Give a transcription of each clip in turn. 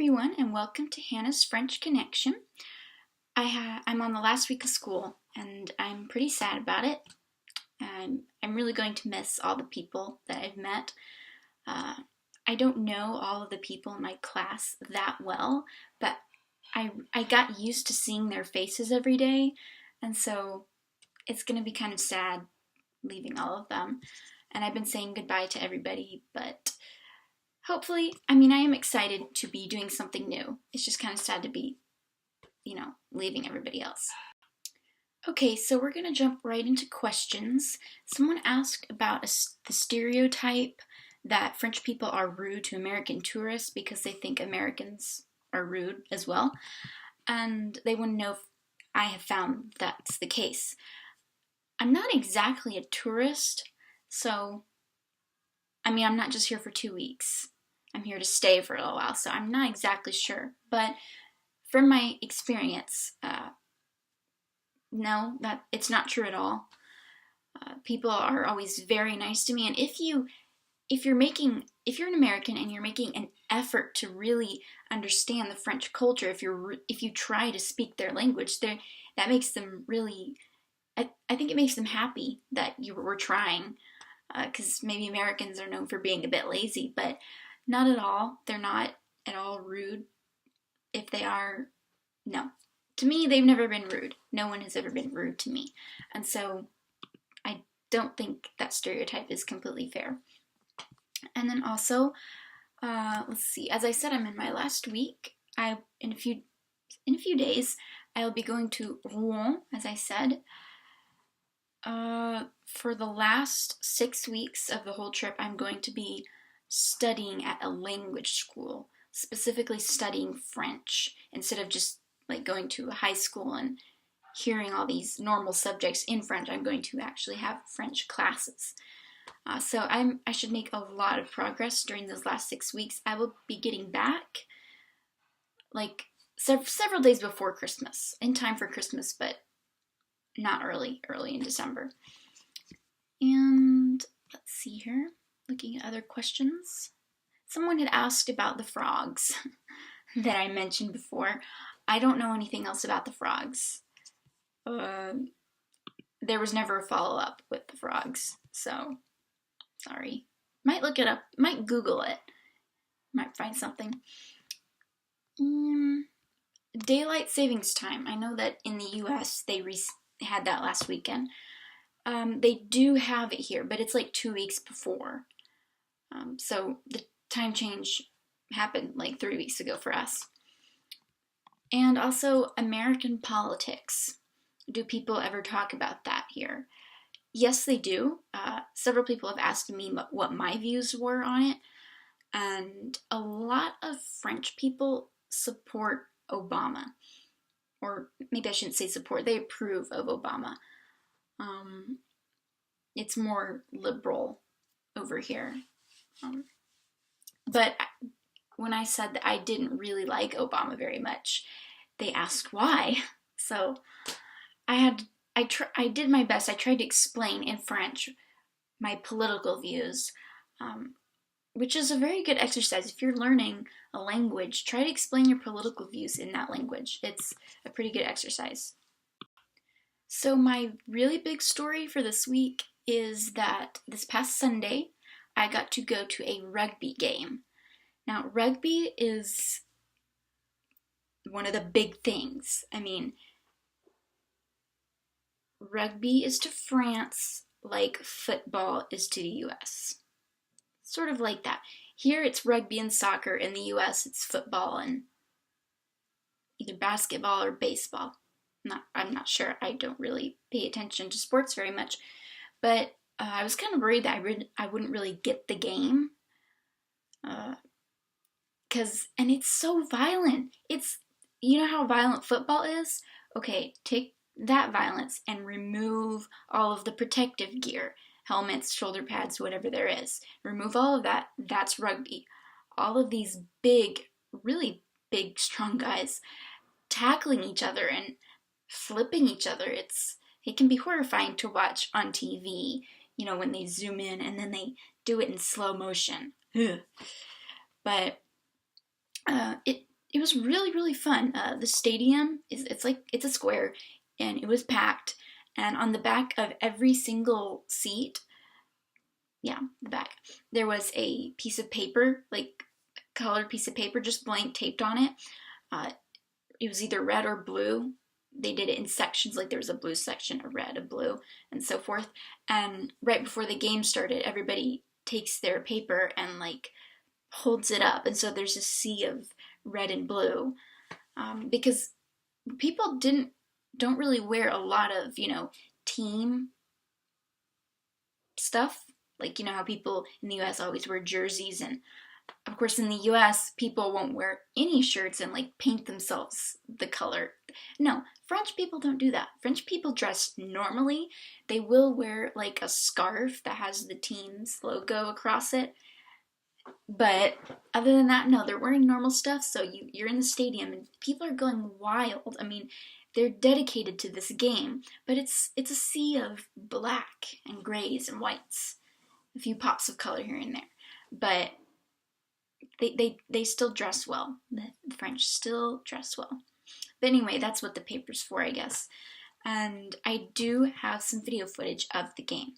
everyone, and welcome to Hannah's French Connection. I'm on the last week of school, and I'm pretty sad about it. I'm really going to miss all the people that I've met. I don't know all of the people in my class that well, but I got used to seeing their faces every day, and so it's going to be kind of sad leaving all of them. And I've been saying goodbye to everybody, but hopefully, I am excited to be doing something new. It's just kind of sad to be, leaving everybody else. Okay, so we're going to jump right into questions. Someone asked about the stereotype that French people are rude to American tourists because they think Americans are rude as well. And they want to know if I have found that's the case. I'm not exactly a tourist, so I'm not just here for 2 weeks. I'm here to stay for a little while, so I'm not exactly sure. But from my experience, no, that it's not true at all. People are always very nice to me, and if you're an American and you're making an effort to really understand the French culture, if you try to speak their language, that makes them really. I think it makes them happy that you were trying. Because maybe Americans are known for being a bit lazy, but not at all. They're not at all rude. If they are, no. To me, they've never been rude. No one has ever been rude to me. And so I don't think that stereotype is completely fair. And then also, let's see. As I said, I'm in my last week. In a few days, I'll be going to Rouen, as I said. For the last 6 weeks of the whole trip, I'm going to be studying at a language school, specifically studying French, instead of just going to a high school and hearing all these normal subjects in French. I'm going to actually have French classes. So I should make a lot of progress during those last 6 weeks. I will be getting back several days before Christmas, in time for Christmas, but not early in December. And let's see here, looking at other questions. Someone had asked about the frogs that I mentioned before. I don't know anything else about the frogs. There was never a follow-up with the frogs, so sorry. Might look it up, might Google it, might find something. Daylight savings time. I know that in the US they had that last weekend. They do have it here, but it's 2 weeks before. So the time change happened 3 weeks ago for us. And also American politics. Do people ever talk about that here? Yes, they do. Several people have asked me what my views were on it. And a lot of French people support Obama. Or maybe I shouldn't say support, they approve of Obama. It's more liberal over here. But when I said that I didn't really like Obama very much, they asked why. So I did my best. I tried to explain in French my political views, which is a very good exercise. If you're learning a language, try to explain your political views in that language. It's a pretty good exercise. So my really big story for this week is that this past Sunday, I got to go to a rugby game. Now, rugby is one of the big things. Rugby is to France like football is to the US. Sort of like that. Here it's rugby and soccer. In the US it's football and either basketball or baseball. I'm not sure. I don't really pay attention to sports very much. But I was kind of worried that I wouldn't really get the game. And it's so violent. You know how violent football is? Okay, take that violence and remove all of the protective gear. Helmets, shoulder pads, whatever there is. Remove all of that. That's rugby. All of these big, really big, strong guys tackling each other and flipping each other. It can be horrifying to watch on TV, when they zoom in and then they do it in slow motion. Ugh. But it was really, really fun. The stadium it's a square, and it was packed. And on the back of every single seat, yeah, the back, there was a piece of paper, like colored piece of paper, just blank taped on it. Uh, it was either red or blue. They did it in sections, like there was a blue section, a red, a blue, and so forth. And right before the game started, everybody takes their paper and like holds it up, and so there's a sea of red and blue, because people don't really wear a lot of team stuff, like how people in the US always wear jerseys. And of course in the US people won't wear any shirts and like paint themselves the color. No, French people don't do that. French people dress normally. They will wear like a scarf that has the team's logo across it, but other than that, no, they're wearing normal stuff. So you're in the stadium and people are going wild. I mean, they're dedicated to this game, but it's a sea of black and grays and whites, a few pops of color here and there. But they still dress well. The French still dress well. But anyway, that's what the paper's for, I guess. And I do have some video footage of the game.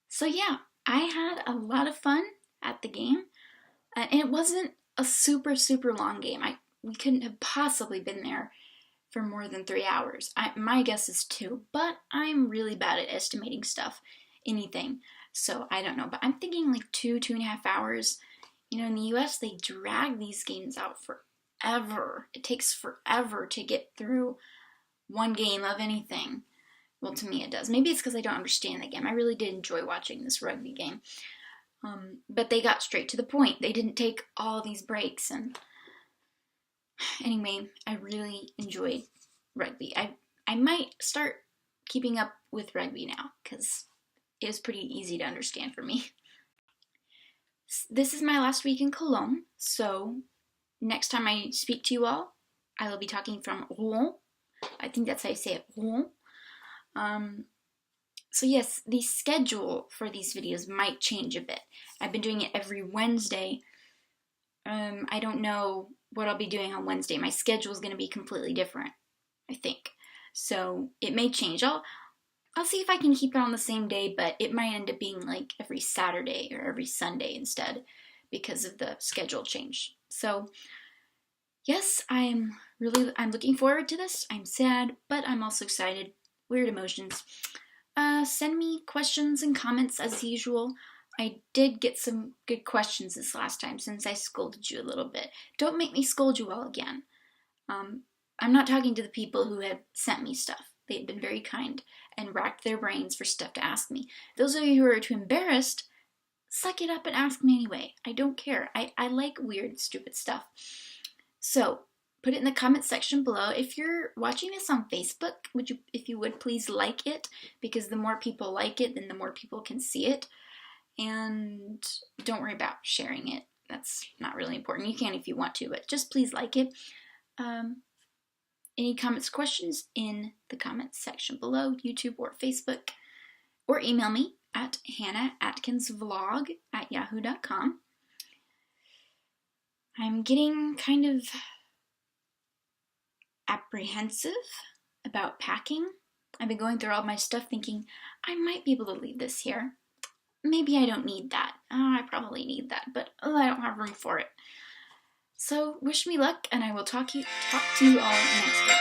So yeah, I had a lot of fun at the game, and it wasn't a super, super long game. We couldn't have possibly been there for more than 3 hours. My guess is 2, but I'm really bad at estimating stuff, anything. So I don't know, but I'm thinking like 2.5 hours. In the US, they drag these games out forever. It takes forever to get through one game of anything. Well, to me it does. Maybe it's because I don't understand the game. I really did enjoy watching this rugby game. But they got straight to the point. They didn't take all these breaks. And anyway, I really enjoyed rugby. I might start keeping up with rugby now because it was pretty easy to understand for me. This is my last week in Cologne, so next time I speak to you all, I will be talking from Rouen. I think that's how you say it, Rouen. So yes, the schedule for these videos might change a bit. I've been doing it every Wednesday. I don't know what I'll be doing on Wednesday. My schedule is going to be completely different, I think. So it may change. I'll see if I can keep it on the same day, but it might end up being like every Saturday or every Sunday instead because of the schedule change. So yes, I'm looking forward to this. I'm sad, but I'm also excited. Weird emotions. Send me questions and comments as usual. I did get some good questions this last time since I scolded you a little bit. Don't make me scold you all again. I'm not talking to the people who have sent me stuff. They've been very kind and racked their brains for stuff to ask me. Those of you who are too embarrassed, suck it up and ask me anyway. I don't care. I like weird, stupid stuff. So, put it in the comment section below. If you're watching this on Facebook, if you would please like it, because the more people like it, then the more people can see it. And don't worry about sharing it. That's not really important. You can if you want to, but just please like it. Any comments, questions in the comments section below, YouTube or Facebook, or email me at hannahAtkinsvlog@yahoo.com. I'm getting kind of apprehensive about packing. I've been going through all my stuff thinking I might be able to leave this here. Maybe I don't need that. I probably need that, but I don't have room for it. So wish me luck, and I will talk to you all next week.